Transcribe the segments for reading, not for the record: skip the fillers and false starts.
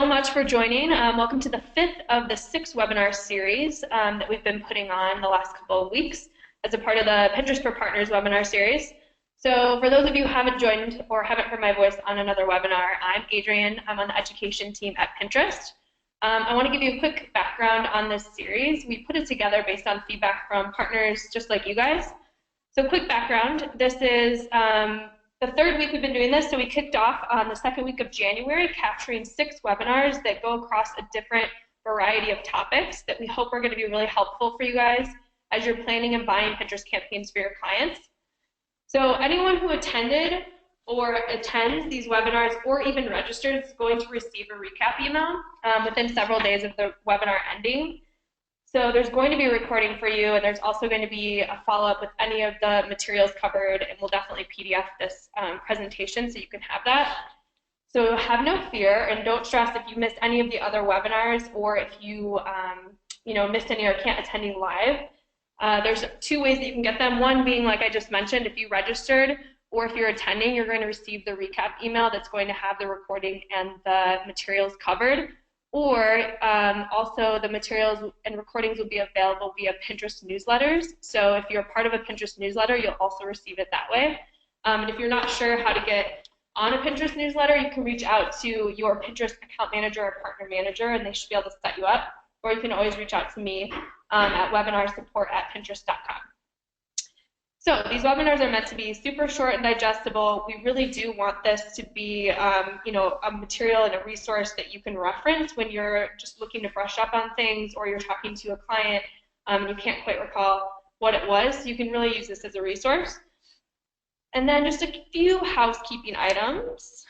So much for joining. Welcome to the fifth of the six webinar series that we've been putting on the last couple of weeks as a part of the Pinterest for Partners webinar series. So for those of you who haven't joined or haven't heard my voice on another webinar, I'm Adrienne. I'm on the education team at Pinterest. I want to give you a quick background on this series. We put it together based on feedback from partners just like you guys. So quick background, this is the third week we've been doing this, so we kicked off on the second week of January, capturing 6 webinars that go across a different variety of topics that we hope are going to be really helpful for you guys as you're planning and buying Pinterest campaigns for your clients. So anyone who attended or attends these webinars or even registered is going to receive a recap email within several days of the webinar ending. So there's going to be a recording for you, and there's also going to be a follow-up with any of the materials covered, and we'll definitely PDF this presentation so you can have that. So have no fear, and don't stress if you missed any of the other webinars or if you missed any or can't attend any live. There's 2 ways that you can get them. One being, like I just mentioned, if you registered or if you're attending, you're going to receive the recap email that's going to have the recording and the materials covered. Or also the materials and recordings will be available via Pinterest newsletters. So if you're part of a Pinterest newsletter, you'll also receive it that way. And if you're not sure how to get on a Pinterest newsletter, you can reach out to your Pinterest account manager or partner manager, and they should be able to set you up. Or you can always reach out to me at webinarsupport@pinterest.com. So these webinars are meant to be super short and digestible. We really do want this to be, a material and a resource that you can reference when you're just looking to brush up on things, or you're talking to a client and you can't quite recall what it was. You can really use this as a resource. And then just a few housekeeping items.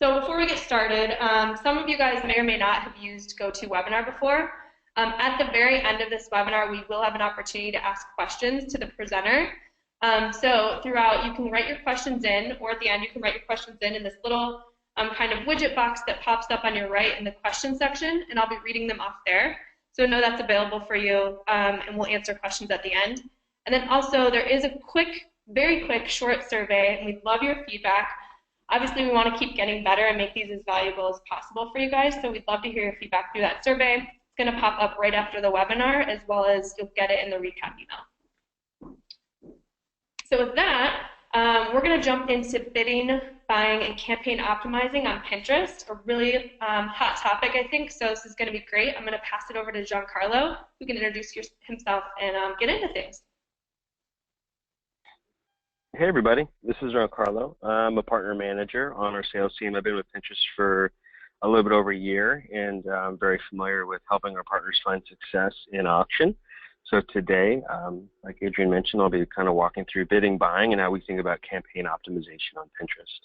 So before we get started, some of you guys may or may not have used GoToWebinar before. At the very end of this webinar, we will have an opportunity to ask questions to the presenter. So throughout, you can write your questions in, or at the end, you can write your questions in this little kind of widget box that pops up on your right in the question section, and I'll be reading them off there. So know that's available for you, and we'll answer questions at the end. And then also, there is a very quick, short survey, and we love your feedback. Obviously, we want to keep getting better and make these as valuable as possible for you guys, so we'd love to hear your feedback through that survey. Going to pop up right after the webinar, as well as you'll get it in the recap email. So with that, we're going to jump into bidding, buying, and campaign optimizing on Pinterest, a really hot topic, I think, so this is going to be great. I'm going to pass it over to Giancarlo, who can introduce himself and get into things. Hey everybody, this is Giancarlo. I'm a partner manager on our sales team. I've been with Pinterest for a little bit over a year, and I'm very familiar with helping our partners find success in auction. So today, like Adrienne mentioned, I'll be kind of walking through bidding, buying, and how we think about campaign optimization on Pinterest.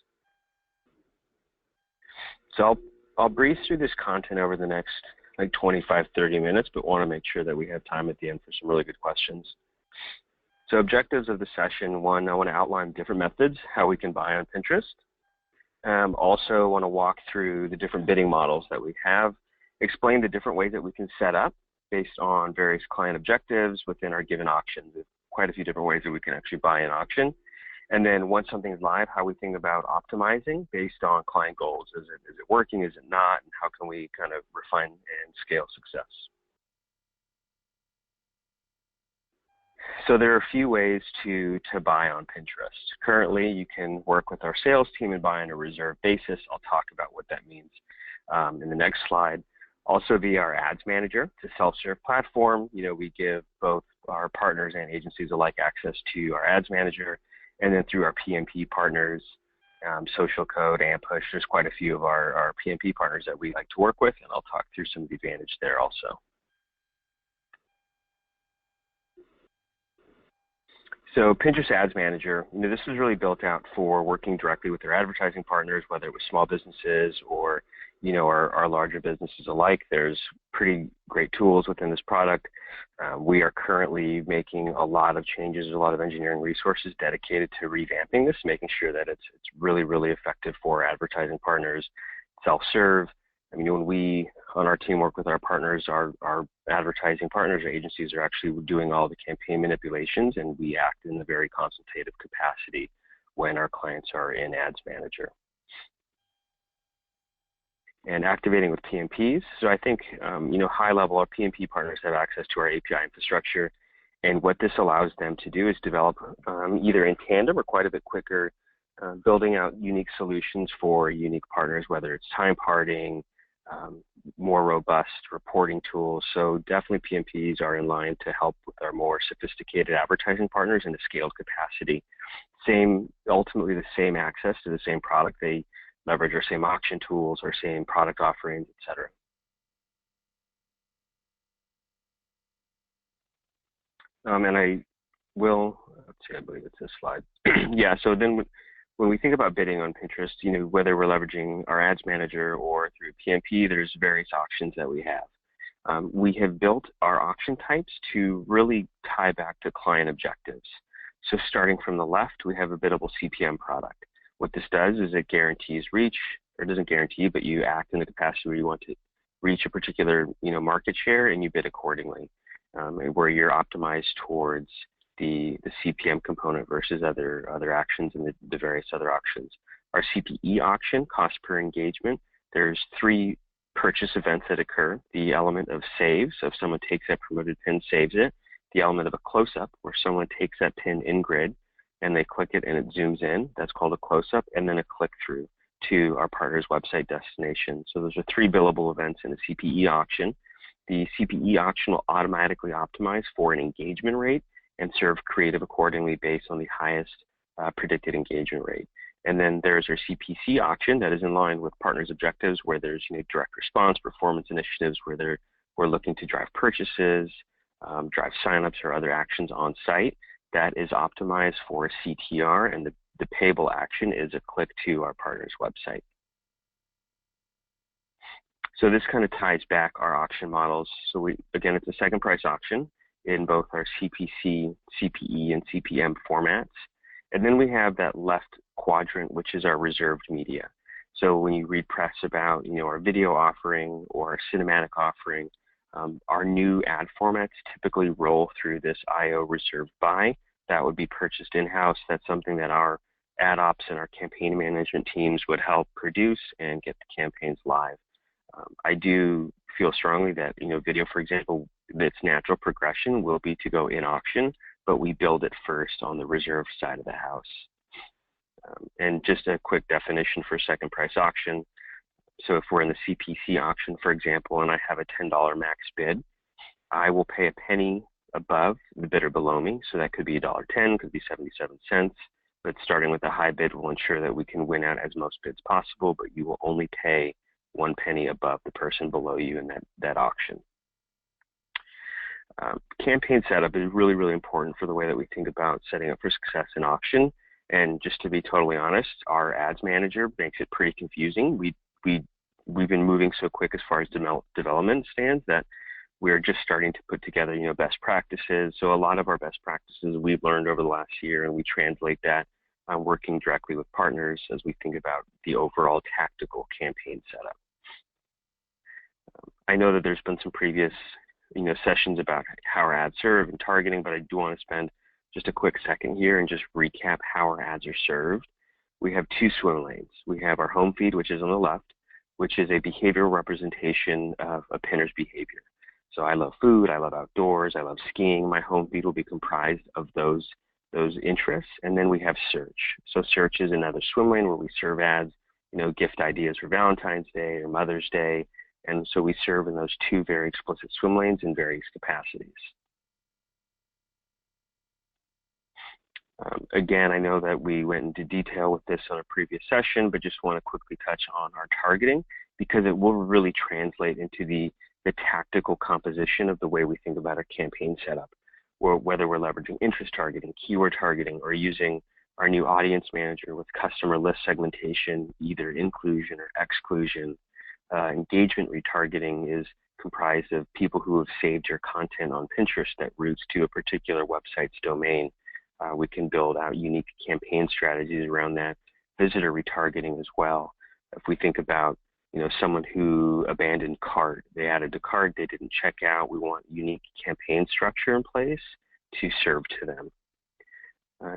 So I'll breeze through this content over the next like 25-30 minutes, but want to make sure that we have time at the end for some really good questions. So objectives of the session: 1, I want to outline different methods, how we can buy on Pinterest. Also want to walk through the different bidding models that we have, explain the different ways that we can set up based on various client objectives within our given auction. There's quite a few different ways that we can actually buy an auction. And then once something is live, how we think about optimizing based on client goals. Is it working, is it not, and how can we kind of refine and scale success? So there are a few ways to buy on Pinterest. Currently, you can work with our sales team and buy on a reserve basis. I'll talk about what that means in the next slide. Also via our ads manager, it's a self-serve platform. We give both our partners and agencies alike access to our ads manager, and then through our PMP partners, Social Code, Ampush, there's quite a few of our PMP partners that we like to work with, and I'll talk through some of the advantage there also. So Pinterest Ads Manager, this is really built out for working directly with their advertising partners, whether it was small businesses or our larger businesses alike. There's pretty great tools within this product. We are currently making a lot of changes, a lot of engineering resources dedicated to revamping this, making sure that it's really, really effective for advertising partners, self-serve. When we on our team work with our partners, our advertising partners or agencies are actually doing all the campaign manipulations, and we act in a very consultative capacity when our clients are in Ads Manager. and activating with PMPs. So I think, high level, our PMP partners have access to our API infrastructure, and what this allows them to do is develop either in tandem or quite a bit quicker, building out unique solutions for unique partners, whether it's time parting, more robust reporting tools. So definitely PMPs are in line to help with our more sophisticated advertising partners in a scaled capacity. Ultimately the same access to the same product. They leverage our same auction tools, our same product offerings, et cetera. And I will, let's see, I believe it's this slide. Yeah, so then when we think about bidding on Pinterest, whether we're leveraging our ads manager or through PMP, there's various auctions that we have. We have built our auction types to really tie back to client objectives. So starting from the left, we have a biddable CPM product. What this does is it guarantees reach, or doesn't guarantee, but you act in the capacity where you want to reach a particular market share and you bid accordingly, where you're optimized towards the CPM component versus other actions in the various other auctions. Our CPE auction, cost per engagement, there's 3 purchase events that occur. The element of save, so if someone takes that promoted pin, saves it. The element of a close-up, where someone takes that pin in grid and they click it and it zooms in, that's called a close-up, and then a click-through to our partner's website destination. So those are 3 billable events in a CPE auction. The CPE auction will automatically optimize for an engagement rate and serve creative accordingly based on the highest predicted engagement rate. And then there's our CPC auction that is in line with partners' objectives, where there's direct response performance initiatives where we're looking to drive purchases, drive signups or other actions on site. That is optimized for CTR, and the payable action is a click to our partner's website. So this kind of ties back our auction models. So again, it's a second price auction in both our CPC, CPE, and CPM formats. And then we have that left quadrant, which is our reserved media. So when you read press about our video offering or our cinematic offering, our new ad formats typically roll through this IO reserved buy. That would be purchased in-house. That's something that our ad ops and our campaign management teams would help produce and get the campaigns live. I do feel strongly that video, for example, its natural progression will be to go in auction, but we build it first on the reserve side of the house. And just a quick definition for second price auction. So if we're in the CPC auction, for example, and I have a $10 max bid, I will pay a penny above the bidder below me. So that could be $1.10, could be 77 cents. But starting with a high bid will ensure that we can win out as most bids possible, but you will only pay 1 penny above the person below you in that auction. Campaign setup is really, really important for the way that we think about setting up for success in auction. And just to be totally honest, our ads manager makes it pretty confusing. We've been moving so quick as far as development stands that we're just starting to put together best practices. So a lot of our best practices we've learned over the last year, and we translate that working directly with partners as we think about the overall tactical campaign setup. I know that there's been some previous sessions about how our ads serve and targeting, but I do want to spend just a quick second here and just recap how our ads are served. We have 2 swim lanes. We have our home feed, which is on the left, which is a behavioral representation of a pinner's behavior. So I love food, I love outdoors, I love skiing. My home feed will be comprised of those interests. And then we have search. So search is another swim lane where we serve ads, gift ideas for Valentine's Day or Mother's Day. And so we serve in those 2 very explicit swim lanes in various capacities. Again, I know that we went into detail with this on a previous session, but just want to quickly touch on our targeting because it will really translate into the tactical composition of the way we think about our campaign setup, or whether we're leveraging interest targeting, keyword targeting, or using our new audience manager with customer list segmentation, either inclusion or exclusion. Engagement retargeting is comprised of people who have saved your content on Pinterest that routes to a particular website's domain. We can build out unique campaign strategies around that. Visitor retargeting as well. If we think about someone who abandoned cart, they added to cart, they didn't check out, we want unique campaign structure in place to serve to them.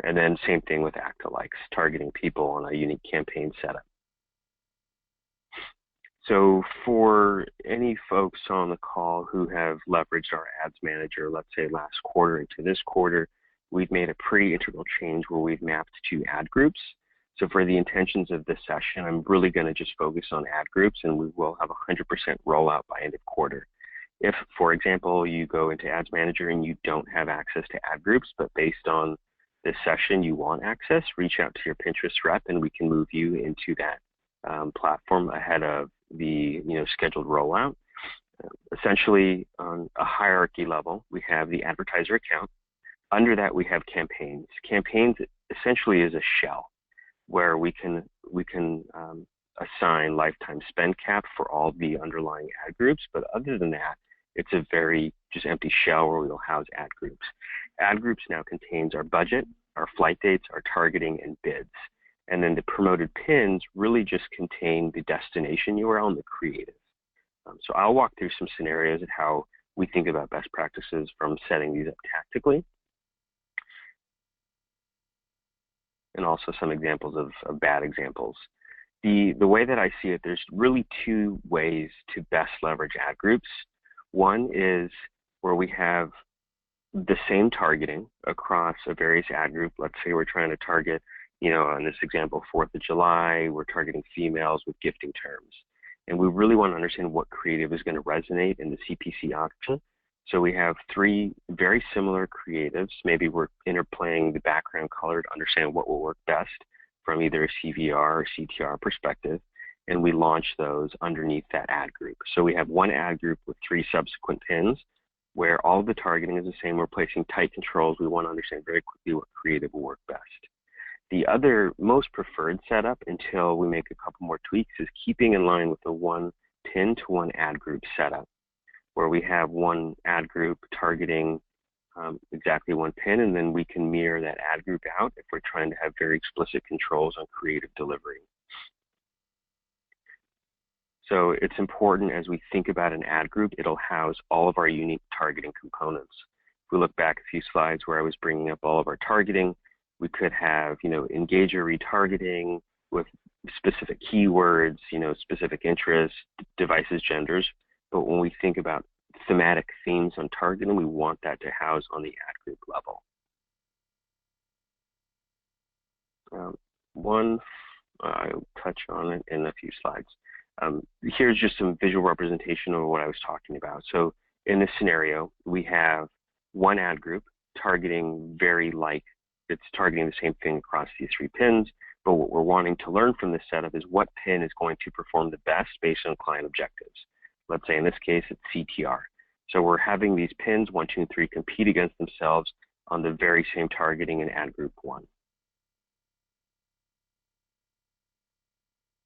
And then same thing with act-alikes, targeting people on a unique campaign setup. So for any folks on the call who have leveraged our ads manager, let's say last quarter into this quarter, we've made a pretty integral change where we've mapped to ad groups. So for the intentions of this session, I'm really going to just focus on ad groups, and we will have 100% rollout by end of quarter. If, for example, you go into Ads Manager and you don't have access to ad groups, but based on this session you want access, reach out to your Pinterest rep and we can move you into that platform ahead of the scheduled rollout. Essentially, on a hierarchy level, we have the advertiser account. Under that, we have campaigns. Campaigns essentially is a shell where we can assign lifetime spend cap for all the underlying ad groups, but other than that, it's a very just empty shell where we will house ad groups. Ad groups now contains our budget, our flight dates, our targeting, and bids. And then the promoted pins really just contain the destination URL and the creative. So I'll walk through some scenarios of how we think about best practices from setting these up tactically, and also some examples of bad examples. The way that I see it, there's really two ways to best leverage ad groups. One is where we have the same targeting across a various ad group. Let's say we're trying to target, in this example, 4th of July, we're targeting females with gifting terms. And we really want to understand what creative is going to resonate in the CPC auction. So we have 3 very similar creatives. Maybe we're interplaying the background color to understand what will work best from either a CVR or CTR perspective, and we launch those underneath that ad group. So we have one ad group with 3 subsequent pins where all of the targeting is the same. We're placing tight controls. We want to understand very quickly what creative will work best. The other most preferred setup until we make a couple more tweaks is keeping in line with the 1 pin to 1 ad group setup, where we have 1 ad group targeting exactly 1 pin, and then we can mirror that ad group out if we're trying to have very explicit controls on creative delivery. So it's important as we think about an ad group, it'll house all of our unique targeting components. If we look back a few slides where I was bringing up all of our targeting, we could have, engager retargeting with specific keywords, specific interests, devices, genders. But when we think about thematic themes on targeting, we want that to house on the ad group level. I'll touch on it in a few slides. Here's just some visual representation of what I was talking about. So in this scenario, we have 1 ad group targeting it's targeting the same thing across these 3 pins, but what we're wanting to learn from this setup is what pin is going to perform the best based on client objectives. Let's say in this case, it's CTR. So we're having these pins, 1, 2, and 3, compete against themselves on the very same targeting in ad group 1.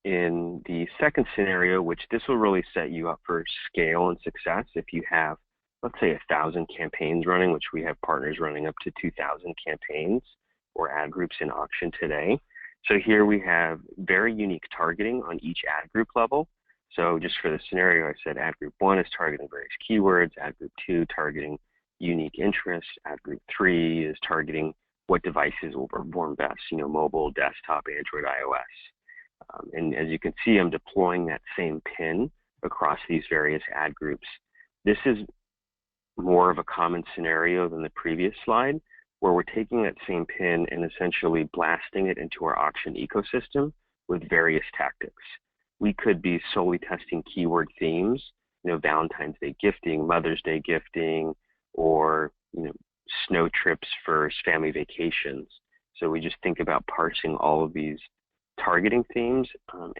In the second scenario, which this will really set you up for scale and success, if you have, let's say, 1,000 campaigns running, which we have partners running up to 2,000 campaigns or ad groups in auction today. So here we have very unique targeting on each ad group level. So just for the scenario, I said ad group 1 is targeting various keywords, ad group 2 targeting unique interests, ad group 3 is targeting what devices will perform best, mobile, desktop, Android, iOS. And as you can see, I'm deploying that same pin across these various ad groups. This is more of a common scenario than the previous slide, where we're taking that same pin and essentially blasting it into our auction ecosystem with various tactics. We could be solely testing keyword themes, Valentine's Day gifting, Mother's Day gifting, or snow trips for family vacations. So we just think about parsing all of these targeting themes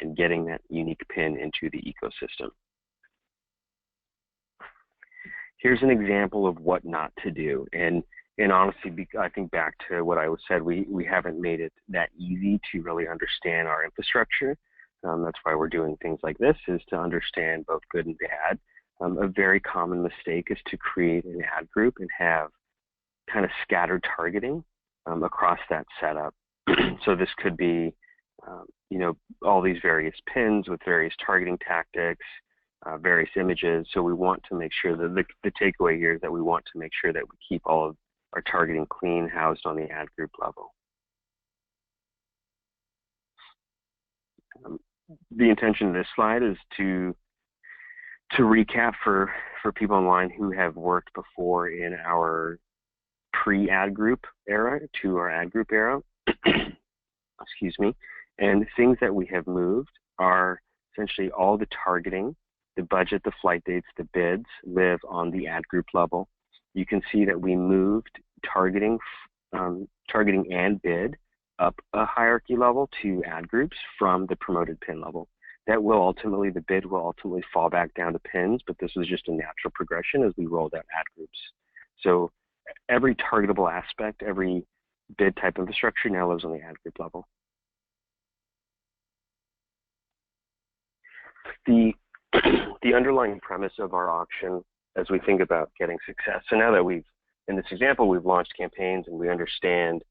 and getting that unique pin into the ecosystem. Here's an example of what not to do. And honestly, I think back to what I said, we haven't made it that easy to really understand our infrastructure. That's why we're doing things like this, is to understand both good and bad. A very common mistake is to create an ad group and have kind of scattered targeting across that setup. So this could be, all these various pins with various targeting tactics, various images. So we want to make sure that the takeaway here is that we want to make sure that we keep all of our targeting clean, housed on the ad group level. the intention of this slide is to recap for people online who have worked before in our pre-ad group era to our ad group era. Excuse me. And things that we have moved are essentially all the targeting, the budget, the flight dates, the bids live on the ad group level. You can see that we moved targeting and bid up a hierarchy level to ad groups from the promoted pin level. That will ultimately, the bid will ultimately fall back down to pins, but this was just a natural progression as we rolled out ad groups. So every targetable aspect, every bid type infrastructure now lives on the ad group level. The underlying premise of our auction as we think about getting success. So now that in this example, we've launched campaigns and we understand,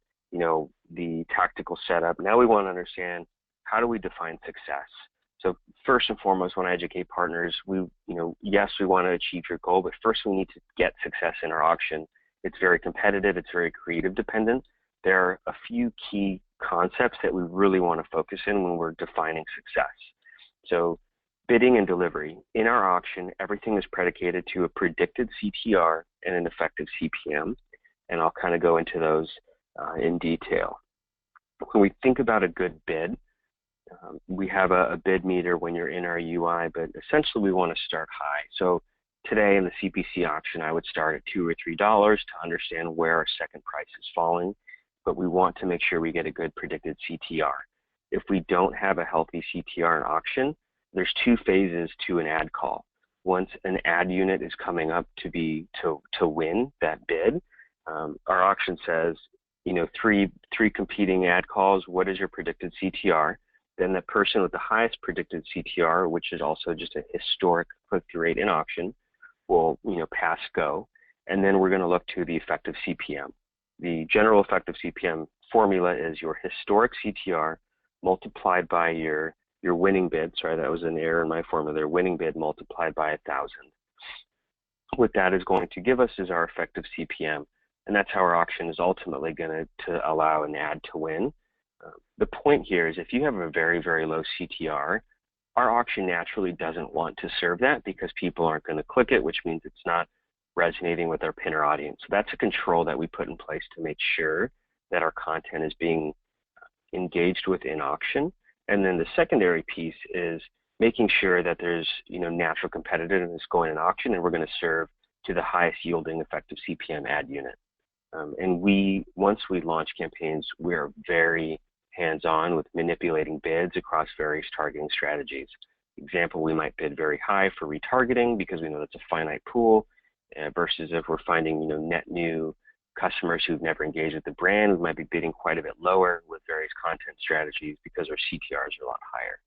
the tactical setup. Now we want to understand, how do we define success? So first and foremost, when I educate partners, yes, we want to achieve your goal, but first we need to get success in our auction. It's very competitive. It's very creative dependent. There are a few key concepts that we really want to focus in when we're defining success. So bidding and delivery. In our auction, everything is predicated to a predicted CTR and an effective CPM, and I'll kind of go into those in detail. When we think about a good bid, we have a bid meter when you're in our UI, but essentially we want to start high. So today in the CPC auction, I would start at $2 or $3 to understand where our second price is falling, but we want to make sure we get a good predicted CTR. If we don't have a healthy CTR in auction, there's two phases to an ad call. Once an ad unit is coming up to win that bid, our auction says, three competing ad calls, what is your predicted CTR? Then the person with the highest predicted CTR, which is also just a historic click-through rate in auction, will pass go. And then we're going to look to the effective CPM. The general effective CPM formula is your historic CTR multiplied by your winning bid. Sorry, that was an error in my formula there. Winning bid multiplied by 1,000. What that is going to give us is our effective CPM. And that's how our auction is ultimately going to allow an ad to win. The point here is if you have a very, very low CTR, our auction naturally doesn't want to serve that because people aren't going to click it, which means it's not resonating with our pinner audience. So that's a control that we put in place to make sure that our content is being engaged with in auction. And then the secondary piece is making sure that there's natural competitiveness going in auction, and we're going to serve to the highest yielding effective CPM ad unit. And once we launch campaigns, we are very hands-on with manipulating bids across various targeting strategies. Example, we might bid very high for retargeting because we know that's a finite pool, versus if we're finding net new customers who've never engaged with the brand, we might be bidding quite a bit lower with various content strategies because our CTRs are a lot higher.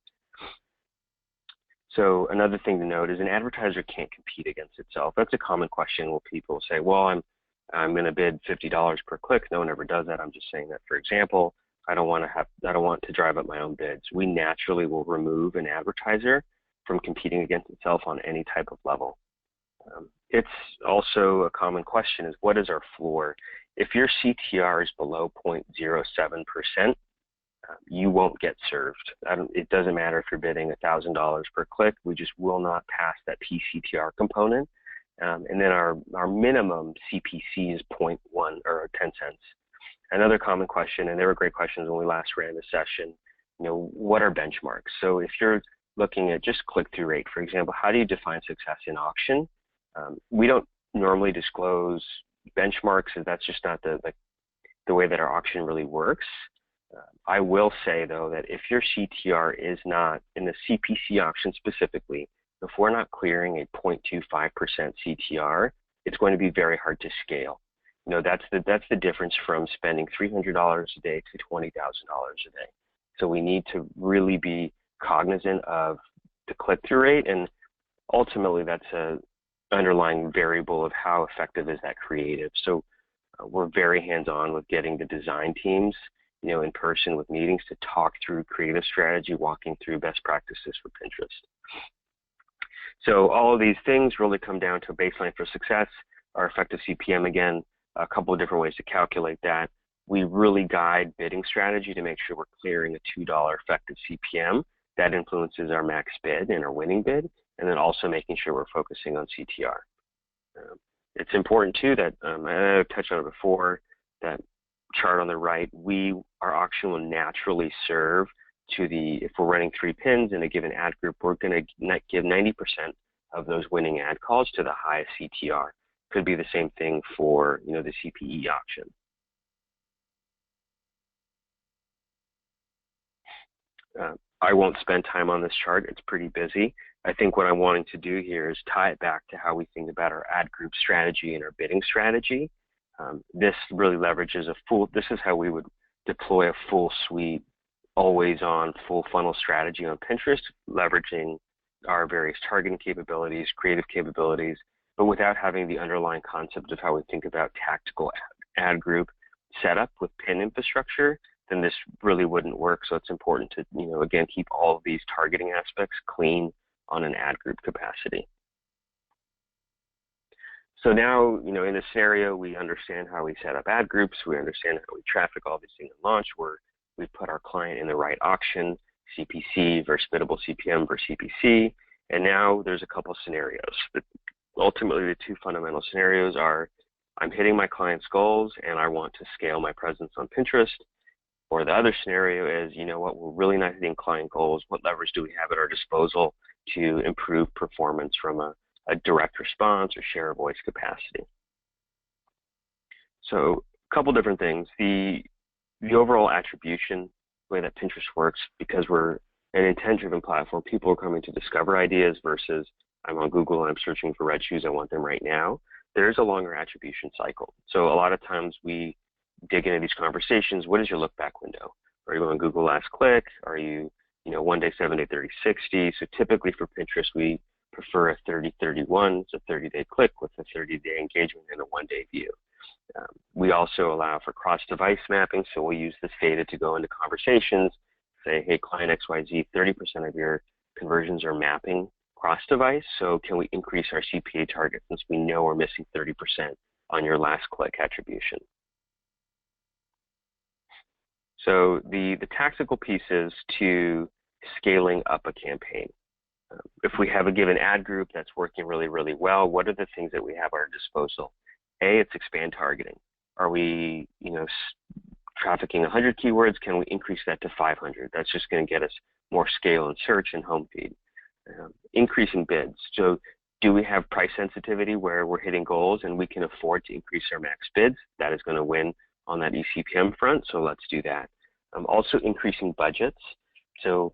So another thing to note is an advertiser can't compete against itself. That's a common question where people say, well, I'm going to bid $50 per click. No one ever does that. I'm just saying that, for example, I don't want to drive up my own bids. We naturally will remove an advertiser from competing against itself on any type of level. It's also a common question is, what is our floor? If your CTR is below 0.07%, you won't get served. It doesn't matter if you're bidding $1,000 per click. We just will not pass that PCTR component. And then our minimum CPC is 0.1 or 10 cents. Another common question, and there were great questions when we last ran the session, what are benchmarks? So if you're looking at just click-through rate, for example, how do you define success in auction? We don't normally disclose benchmarks, and that's just not the way that our auction really works. I will say, though, that if your CTR is not, in the CPC auction specifically, if we're not clearing a 0.25% CTR, it's going to be very hard to scale. That's the difference from spending $300 a day to $20,000 a day. So we need to really be cognizant of the click-through rate, and ultimately that's a underlying variable of how effective is that creative. So we're very hands-on with getting the design teams in person with meetings to talk through creative strategy, walking through best practices for Pinterest. So all of these things really come down to a baseline for success, our effective CPM. Again, a couple of different ways to calculate that. We really guide bidding strategy to make sure we're clearing a $2 effective CPM, that influences our max bid and our winning bid, and then also making sure we're focusing on CTR. It's important too that, I touched on it before, that chart on the right, our auction will naturally serve to if we're running 3 pins in a given ad group, we're going to give 90% of those winning ad calls to the highest CTR. Could be the same thing for, the CPE auction. I won't spend time on this chart. It's pretty busy. I think what I'm wanting to do here is tie it back to how we think about our ad group strategy and our bidding strategy. This really leverages this is how we would deploy a full suite, always on, full funnel strategy on Pinterest, leveraging our various targeting capabilities, creative capabilities, but without having the underlying concept of how we think about tactical ad group setup with pin infrastructure, then this really wouldn't work. So it's important to, again, keep all of these targeting aspects clean on an ad group capacity. So now, in a scenario, we understand how we set up ad groups, we understand how we traffic all these things at launch, where we put our client in the right auction, CPC versus biddable CPM versus CPC, and now there's a couple scenarios. Ultimately, the two fundamental scenarios are, I'm hitting my client's goals and I want to scale my presence on Pinterest. Or the other scenario is, we're really not hitting client goals. What levers do we have at our disposal to improve performance from a direct response or share of voice capacity? So a couple different things. The overall attribution, the way that Pinterest works, because we're an intent-driven platform, people are coming to discover ideas versus I'm on Google and I'm searching for red shoes, I want them right now. There's a longer attribution cycle. So a lot of times we dig into these conversations. What is your look back window? Are you on Google last click? Are you, 1 day, 7 day, 30, 60? So typically for Pinterest, we prefer a 30-31, so 30-day click with a 30-day engagement and a 1-day view. We also allow for cross-device mapping, so we'll use this data to go into conversations, say, hey, client XYZ, 30% of your conversions are mapping cross-device, so can we increase our CPA target since we know we're missing 30% on your last click attribution? So the tactical pieces to scaling up a campaign. If we have a given ad group that's working really, really well, what are the things that we have at our disposal? A, it's expand targeting. Are we, trafficking 100 keywords? Can we increase that to 500? That's just going to get us more scale in search and home feed. Increasing bids. So do we have price sensitivity where we're hitting goals and we can afford to increase our max bids? That is going to win on that eCPM front, so let's do that. Also increasing budgets. So,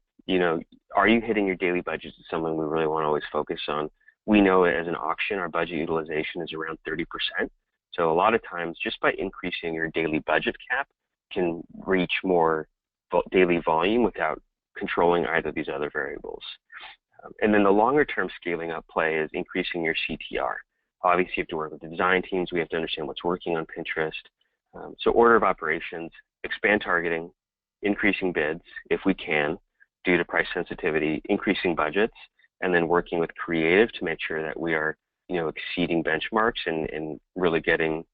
are you hitting your daily budgets is something we really want to always focus on. We know as an auction, our budget utilization is around 30%. So a lot of times, just by increasing your daily budget cap, can reach more daily volume without controlling either of these other variables. And then the longer term scaling up play is increasing your CTR. Obviously, you have to work with the design teams. We have to understand what's working on Pinterest. So order of operations, expand targeting, increasing bids if we can due to price sensitivity, increasing budgets, and then working with creative to make sure that we are exceeding benchmarks and really getting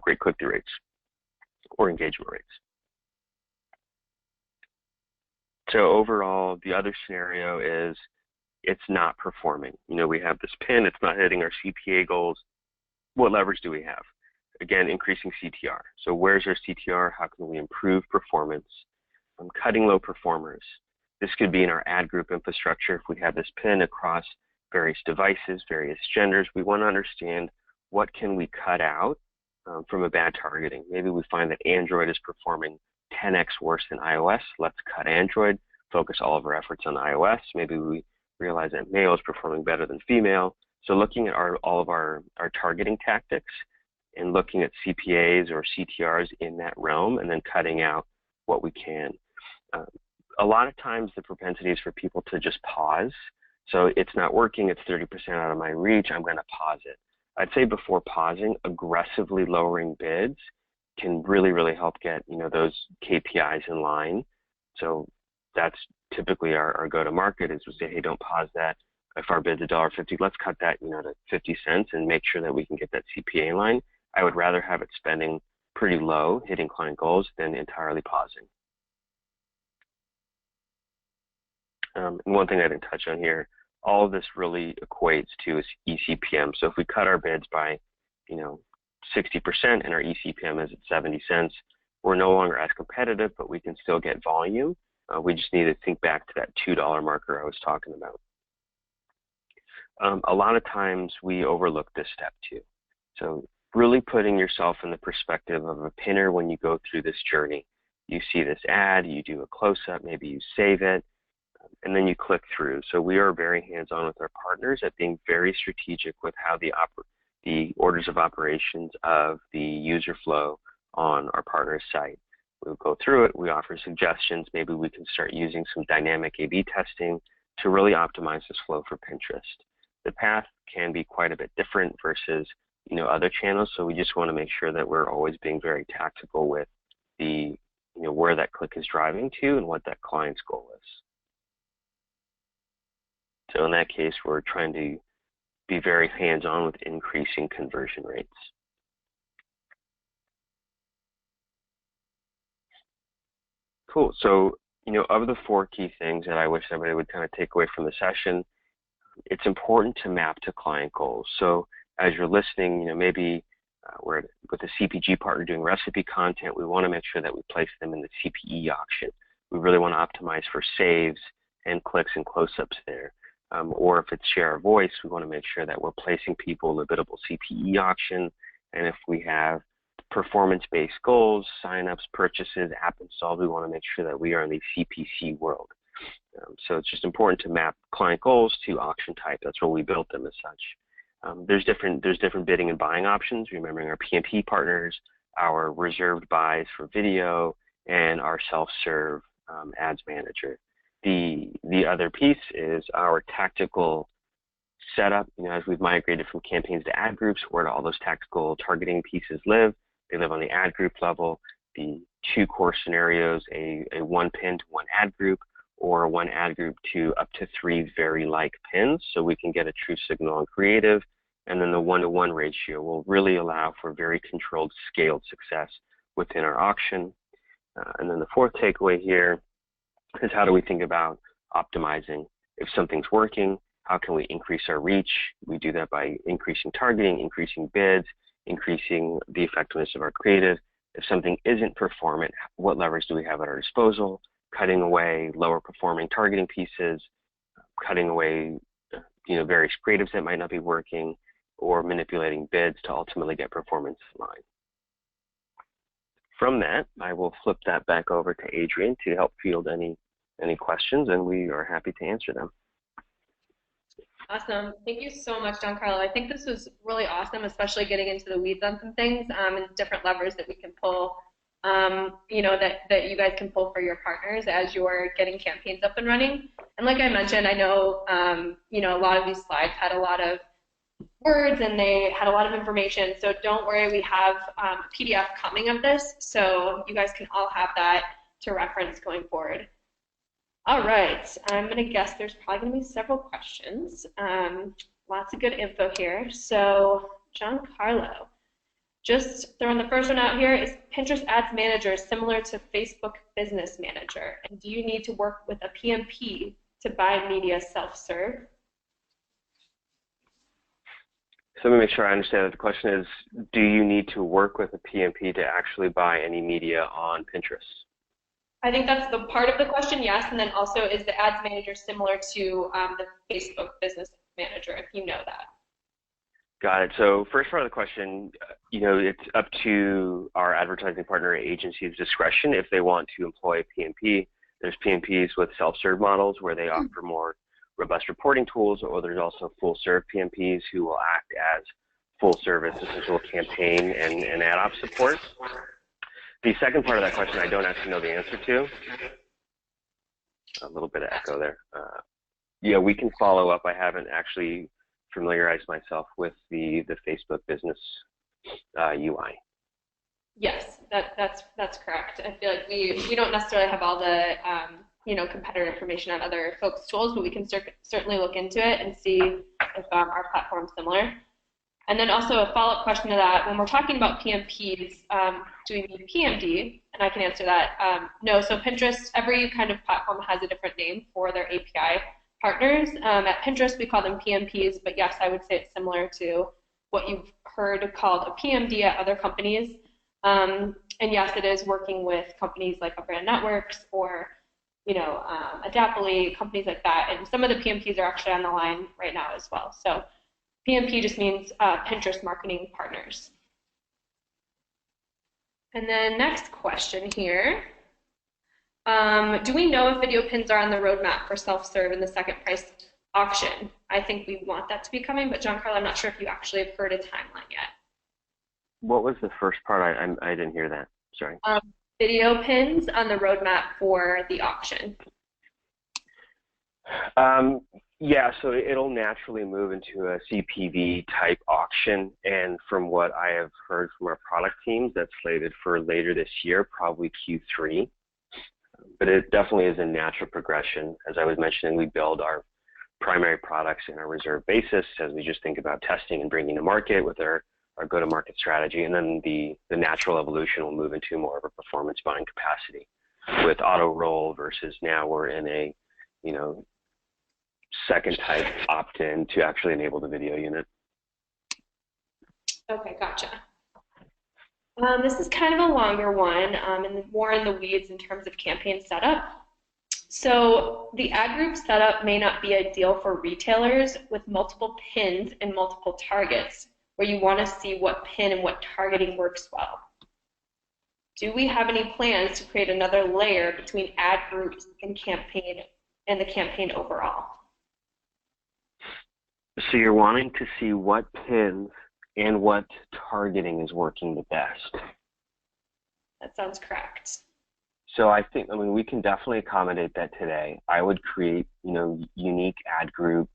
great click-through rates or engagement rates. So overall, the other scenario is it's not performing. We have this pin, it's not hitting our CPA goals. What leverage do we have? Again, increasing CTR. So where's our CTR? How can we improve performance? Cutting low performers. This could be in our ad group infrastructure. If we have this pin across various devices, various genders, we want to understand what can we cut out from a bad targeting. Maybe we find that Android is performing 10x worse than iOS. Let's cut Android, focus all of our efforts on iOS. Maybe we realize that male is performing better than female. So looking at all of our targeting tactics and looking at CPAs or CTRs in that realm and then cutting out what we can. A lot of times the propensity is for people to just pause. So it's not working, it's 30% out of my reach, I'm going to pause it. I'd say before pausing, aggressively lowering bids can really, really help get those KPIs in line. So that's typically our go-to-market is we say, hey, don't pause that. If our bid's $1.50, let's cut that to 50 cents and make sure that we can get that CPA in line. I would rather have it spending pretty low, hitting client goals, than entirely pausing. And one thing I didn't touch on here, all of this really equates to is eCPM. So if we cut our bids by, 60% and our eCPM is at 70 cents, we're no longer as competitive, but we can still get volume. We just need to think back to that $2 marker I was talking about. A lot of times we overlook this step too. So really putting yourself in the perspective of a pinner when you go through this journey. You see this ad, you do a close-up, maybe you save it, and then you click through. So we are very hands-on with our partners at being very strategic with how the orders of operations of the user flow on our partner's site. We'll go through it, we offer suggestions, maybe we can start using some dynamic A/B testing to really optimize this flow for Pinterest. The path can be quite a bit different versus other channels, so we just want to make sure that we're always being very tactical with the where that click is driving to and what that client's goal is. So in that case, we're trying to be very hands-on with increasing conversion rates. Cool. So, of the 4 key things that I wish everybody would kind of take away from the session, it's important to map to client goals. So as you're listening, maybe we're with a CPG partner doing recipe content, we want to make sure that we place them in the CPE auction. We really want to optimize for saves and clicks and close-ups there. Or if it's share of voice, we want to make sure that we're placing people in the biddable CPE auction. And if we have performance-based goals, sign-ups, purchases, app installs, we want to make sure that we are in the CPC world. So it's just important to map client goals to auction type. That's where we built them as such. There's different bidding and buying options, remembering our PMP partners, our reserved buys for video, and our self-serve ads manager. The other piece is our tactical setup. As we've migrated from campaigns to ad groups, where do all those tactical targeting pieces live? They live on the ad group level. The 2 core scenarios, a 1 pin to 1 ad group, or 1 ad group to up to 3 very like pins, so we can get a true signal on creative. And then the 1-to-1 ratio will really allow for very controlled, scaled success within our auction. And then the 4th takeaway here is how do we think about optimizing? If something's working, how can we increase our reach? We do that by increasing targeting, increasing bids, increasing the effectiveness of our creative. If something isn't performant, what levers do we have at our disposal? Cutting away lower performing targeting pieces, cutting away various creatives that might not be working, or manipulating bids to ultimately get performance in line. From that, I will flip that back over to Adrian to help field any questions, and we are happy to answer them. Awesome. Thank you so much, Giancarlo. I think this was really awesome, especially getting into the weeds on some things and different levers that we can pull, that you guys can pull for your partners as you're getting campaigns up and running. And like I mentioned, I know, a lot of these slides had a lot of words and they had a lot of information, so don't worry, we have a PDF coming of this, so you guys can all have that to reference going forward. All right, I'm going to guess there's probably going to be several questions. Lots of good info here. So, Giancarlo, just throwing the first one out here, is Pinterest Ads Manager similar to Facebook Business Manager? And do you need to work with a PMP to buy media self-serve? So let me make sure I understand that the question is, do you need to work with a PMP to actually buy any media on Pinterest? I think that's the part of the question, yes, and then also, is the Ads Manager similar to the Facebook Business Manager, if you know that? Got it. So first part of the question, it's up to our advertising partner agency's discretion if they want to employ a PMP. There's PMPs with self-serve models where they offer more robust reporting tools, or there's also full-serve PMPs who will act as full-service essential campaign and ad op support. The second part of that question I don't actually know the answer to. A little bit of echo there. Yeah, we can follow up. I haven't actually familiarized myself with the Facebook Business UI. Yes, that's correct. I feel like we don't necessarily have all the competitor information on other folks' tools, but we can certainly look into it and see if our platform's similar. And then also a follow-up question to that, when we're talking about PMPs, do we mean PMD? And I can answer that. No, so Pinterest, every kind of platform has a different name for their API partners. At Pinterest, we call them PMPs, but yes, I would say it's similar to what you've heard called a PMD at other companies. And yes, it is working with companies like Brand Networks or Adaptly, companies like that. And some of the PMPs are actually on the line right now as well. So PMP just means Pinterest Marketing Partners. And then next question here. Do we know if video pins are on the roadmap for self-serve in the second price auction? I think we want that to be coming, but Giancarlo, I'm not sure if you actually have heard a timeline yet. What was the first part? I didn't hear that. Sorry. Video pins on the roadmap for the auction. Yeah, so it'll naturally move into a CPV type auction, and from what I have heard from our product teams, that's slated for later this year, probably Q3. But it definitely is a natural progression. As I was mentioning, we build our primary products in a reserve basis as we just think about testing and bringing to market with our go-to-market strategy, and then the natural evolution will move into more of a performance buying capacity with auto roll versus now we're in a second type opt-in to actually enable the video unit. Okay, gotcha. This is kind of a longer one and more in the weeds in terms of campaign setup. So the ad group setup may not be ideal for retailers with multiple pins and multiple targets where you want to see what pin and what targeting works well. Do we have any plans to create another layer between ad groups and campaign and the campaign overall? So you're wanting to see what pins and what targeting is working the best. That sounds correct. So I mean, we can definitely accommodate that today. I would create, unique ad group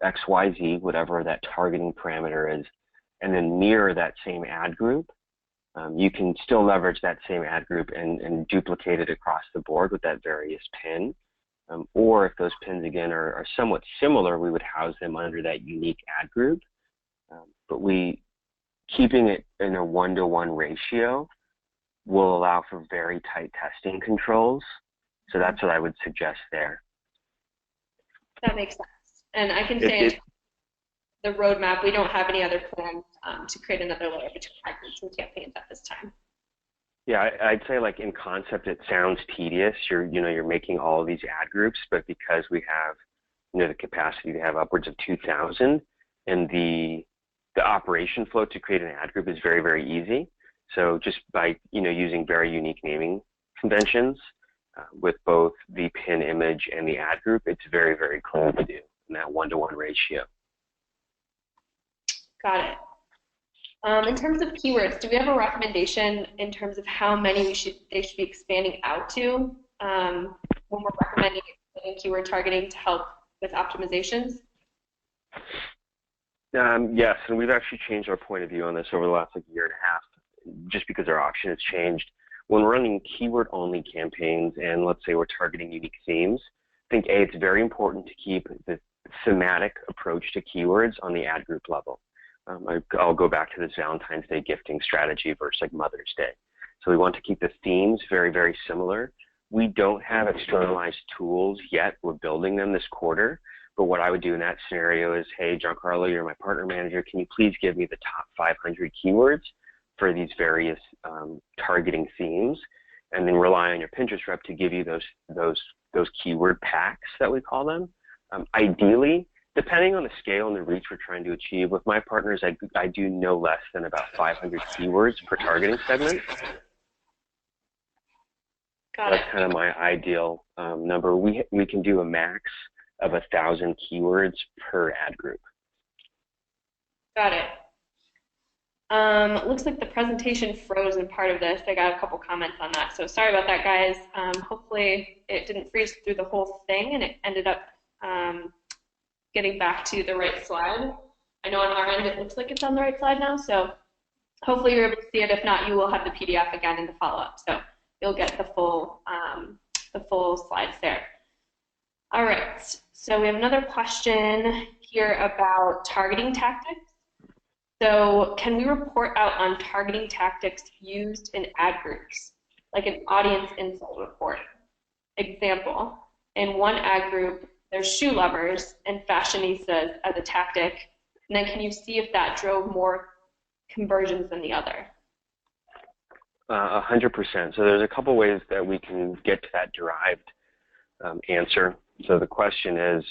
XYZ, whatever that targeting parameter is, and then mirror that same ad group. You can still leverage that same ad group and duplicate it across the board with that various pin. Or if those pins, again, are somewhat similar, we would house them under that unique ad group. But keeping it in a 1-to-1 ratio will allow for very tight testing controls. So that's what I would suggest there. That makes sense. And I can say the roadmap, we don't have any other plans to create another layer between ad groups and campaigns at this time. Yeah, I'd say like in concept it sounds tedious. You're making all of these ad groups, but because we have the capacity to have upwards of 2,000, and the operation flow to create an ad group is very, very easy. So just by using very unique naming conventions with both the pin image and the ad group, it's very, very clean to do in that 1-to-1 ratio. Got it. In terms of keywords, do we have a recommendation in terms of how many they should be expanding out to when we're recommending keyword targeting to help with optimizations? Yes, and we've actually changed our point of view on this over the last year and a half, just because our auction has changed. When we're running keyword-only campaigns, and let's say we're targeting unique themes, I think it's very important to keep the thematic approach to keywords on the ad group level. I'll go back to this Valentine's Day gifting strategy versus Mother's Day. So we want to keep the themes very, very similar. We don't have externalized tools yet. We're building them this quarter. But what I would do in that scenario is, hey, Giancarlo, you're my partner manager. Can you please give me the top 500 keywords for these various targeting themes, and then rely on your Pinterest rep to give you those keyword packs that we call them. Ideally, depending on the scale and the reach we're trying to achieve, with my partners, I do no less than about 500 keywords per targeting segment. That's kind of my ideal number. We can do a max of 1,000 keywords per ad group. Got it. Looks like the presentation froze in part of this. I got a couple comments on that, so sorry about that, guys. Hopefully it didn't freeze through the whole thing and it ended up getting back to the right slide. I know on our end it looks like it's on the right slide now, so hopefully you're able to see it. If not, you will have the PDF again in the follow-up, so you'll get the full slides there. All right, so we have another question here about targeting tactics. So can we report out on targeting tactics used in ad groups, like an audience insight report? Example, in one ad group, there's shoe lovers and fashionistas as a tactic, and then can you see if that drove more conversions than the other? 100%. So there's a couple ways that we can get to that derived answer. So the question is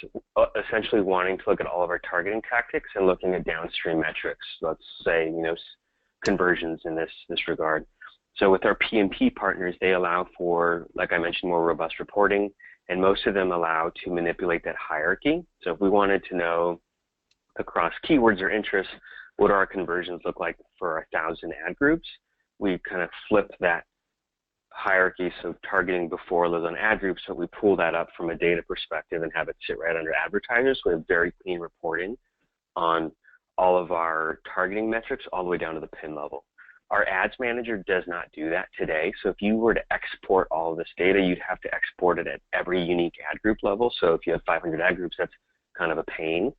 essentially wanting to look at all of our targeting tactics and looking at downstream metrics. Let's say, conversions in this regard. So with our PMP partners, they allow for, like I mentioned, more robust reporting, and most of them allow to manipulate that hierarchy. So if we wanted to know across keywords or interests, what do our conversions look like for 1,000 ad groups, we kind of flip that hierarchy, so targeting before lives on ad groups, so we pull that up from a data perspective and have it sit right under advertisers. So we have very clean reporting on all of our targeting metrics all the way down to the pin level. Our ads manager does not do that today. So if you were to export all of this data, you'd have to export it at every unique ad group level. So if you have 500 ad groups, that's kind of a pain.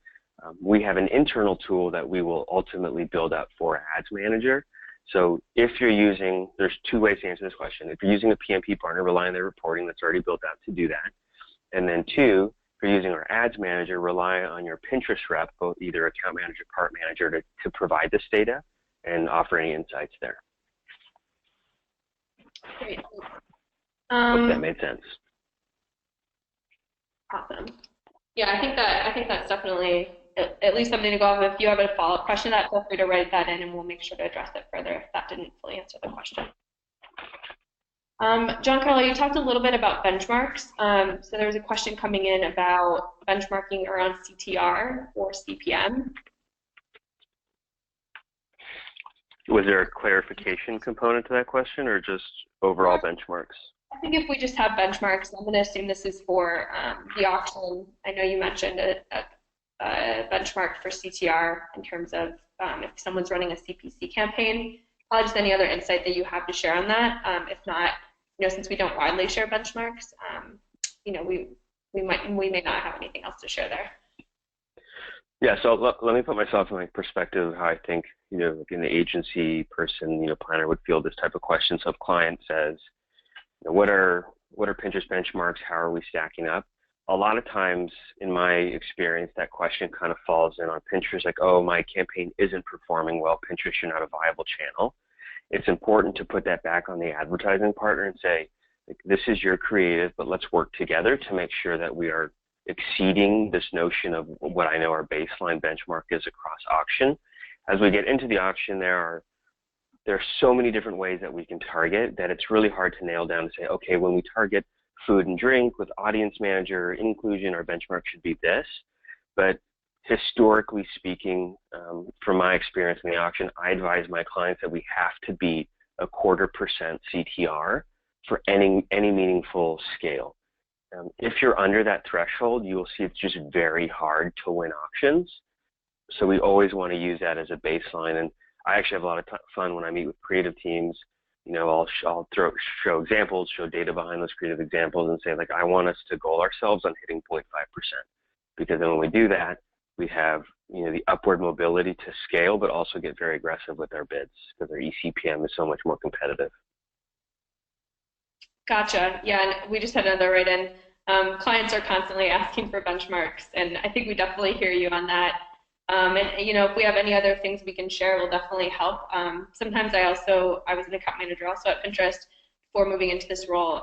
We have an internal tool that we will ultimately build up for Ads Manager. So if you're using, there's two ways to answer this question. If you're using a PMP partner, rely on their reporting that's already built out to do that. And then two, if you're using our Ads Manager, rely on your Pinterest rep, both either account manager, cart manager, to provide this data and offer any insights there. Great. Hope that made sense. Awesome. Yeah, I think that's definitely at least something to go off. If you have a follow-up question, feel free to write that in, and we'll make sure to address it further if that didn't fully answer the question. Giancarlo, you talked a little bit about benchmarks. So there was a question coming in about benchmarking around CTR or CPM. Was there a clarification component to that question, or just overall benchmarks? I think if we just have benchmarks, I'm going to assume this is for the auction. I know you mentioned a benchmark for CTR in terms of if someone's running a CPC campaign. Just any other insight that you have to share on that. If not, since we don't widely share benchmarks, we may not have anything else to share there. Yeah, so let me put myself in perspective of how I think, like an agency person, planner would feel this type of question. So if client says, what are Pinterest benchmarks? How are we stacking up? A lot of times, in my experience, that question kind of falls in on Pinterest, like, oh, my campaign isn't performing well. Pinterest, you're not a viable channel. It's important to put that back on the advertising partner and say, like, this is your creative, but let's work together to make sure that we are exceeding this notion of what I know our baseline benchmark is across auction. As we get into the auction, there are so many different ways that we can target that it's really hard to nail down and say, okay, when we target food and drink with audience manager inclusion, our benchmark should be this. But historically speaking, from my experience in the auction, I advise my clients that we have to beat 0.25% CTR for any meaningful scale. If you're under that threshold, you will see it's just very hard to win auctions. So we always want to use that as a baseline. And I actually have a lot of fun when I meet with creative teams. I'll show examples, show data behind those creative examples, and say, like, I want us to goal ourselves on hitting 0.5%. Because then when we do that, we have the upward mobility to scale, but also get very aggressive with our bids because our eCPM is so much more competitive. Gotcha. Yeah, and we just had another write-in. Clients are constantly asking for benchmarks, and I think we definitely hear you on that. And if we have any other things we can share, will definitely help. Sometimes I was an account manager also at Pinterest before moving into this role.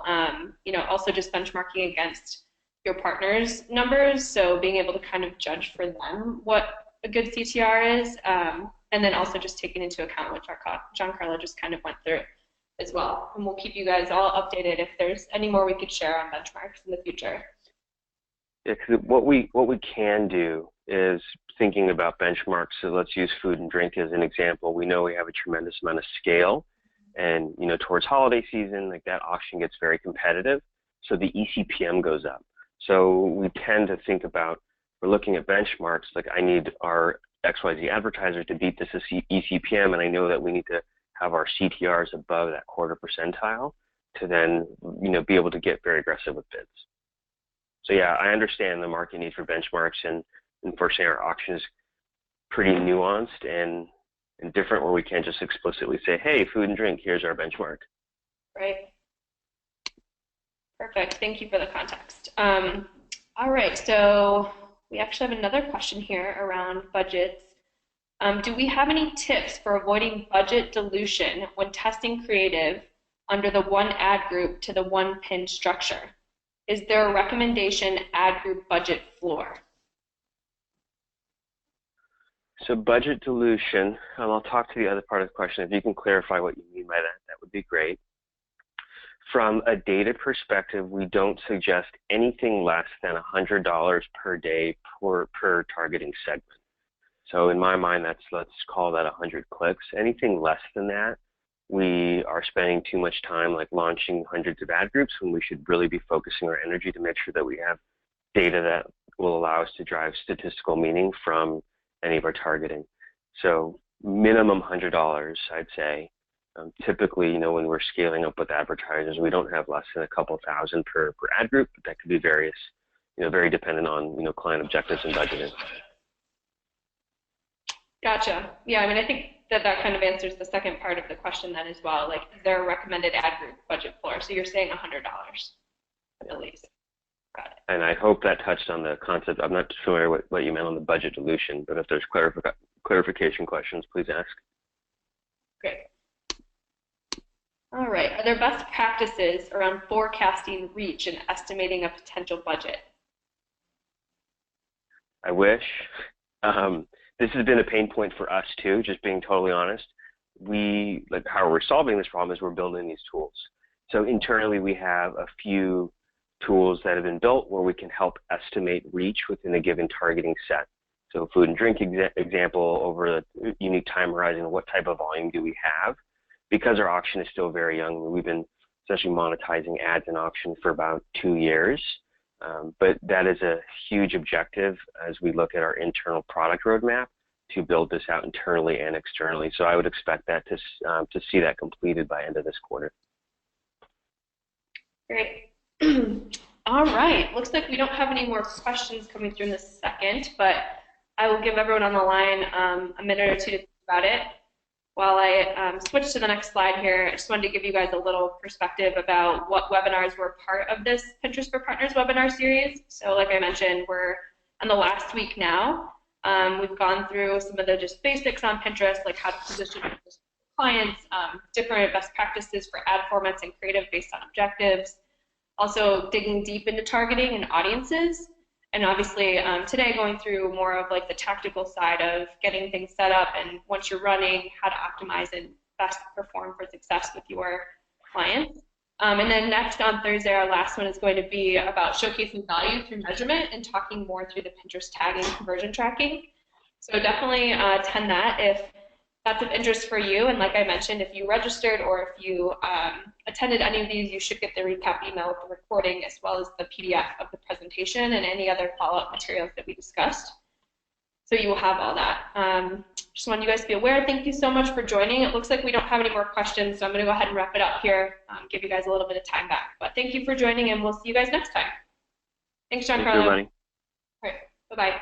Also just benchmarking against your partners' numbers, so being able to kind of judge for them what a good CTR is, and then also just taking into account what Giancarlo just kind of went through as well. And we'll keep you guys all updated if there's any more we could share on benchmarks in the future. Yeah, because what we can do is thinking about benchmarks. So let's use food and drink as an example. We know we have a tremendous amount of scale, and towards holiday season, like, that auction gets very competitive, so the eCPM goes up. So we tend to think about, we're looking at benchmarks, like, I need our XYZ advertiser to beat this eCPM, and I know that we need to have our CTRs above that 0.25 percentile to then be able to get very aggressive with bids. So yeah, I understand the market need for benchmarks, and unfortunately our auction is pretty nuanced, and and different where we can't just explicitly say, hey, food and drink, here's our benchmark. Right. Perfect. Thank you for the context. All right, so we actually have another question here around budgets. Do we have any tips for avoiding budget dilution when testing creative under the one ad group to the one pin structure? Is there a recommendation ad group budget floor? So budget dilution, I'll talk to the other part of the question. If you can clarify what you mean by that, that would be great. From a data perspective, we don't suggest anything less than $100 per day per targeting segment. So in my mind, let's call that 100 clicks. Anything less than that, we are spending too much time like launching hundreds of ad groups when we should really be focusing our energy to make sure that we have data that will allow us to drive statistical meaning from any of our targeting. So minimum $100, I'd say. Typically, when we're scaling up with advertisers, we don't have less than a couple thousand per ad group, but that could be various, very dependent on, client objectives and budgeting. Gotcha. Yeah, I mean, I think that kind of answers the second part of the question then as well. Like, is there a recommended ad group budget floor? So you're saying $100 at least. Got it. And I hope that touched on the concept. I'm not familiar what you meant on the budget dilution, but if there's clarification questions, please ask. Great. All right. Are there best practices around forecasting reach and estimating a potential budget? I wish. This has been a pain point for us too, just being totally honest. How we're solving this problem is we're building these tools. So internally we have a few tools that have been built where we can help estimate reach within a given targeting set. So food and drink example over the unique time horizon, what type of volume do we have? Because our auction is still very young, we've been essentially monetizing ads in auction for about 2 years. But that is a huge objective as we look at our internal product roadmap to build this out internally and externally. So I would expect that to see that completed by end of this quarter. Great. All right. Looks like we don't have any more questions coming through in a second, but I will give everyone on the line a minute or two to think about it. While I switch to the next slide here, I just wanted to give you guys a little perspective about what webinars were part of this Pinterest for Partners webinar series. So like I mentioned, we're on the last week now. We've gone through some of the just basics on Pinterest, like how to position clients, different best practices for ad formats and creative based on objectives, also digging deep into targeting and audiences. And obviously today going through more of like the tactical side of getting things set up and once you're running, how to optimize and best perform for success with your clients. And then next on Thursday, our last one is going to be about showcasing value through measurement and talking more through the Pinterest tagging conversion tracking. So definitely attend that if that's of interest for you. And like I mentioned, if you registered or if you attended any of these, you should get the recap email with the recording as well as the PDF of the presentation and any other follow-up materials that we discussed. So you will have all that. Just wanted you guys to be aware. Thank you so much for joining. It looks like we don't have any more questions, so I'm going to go ahead and wrap it up here, give you guys a little bit of time back. But thank you for joining, and we'll see you guys next time. Thanks, John Carlo. Thank you, everybody. All right. Bye-bye.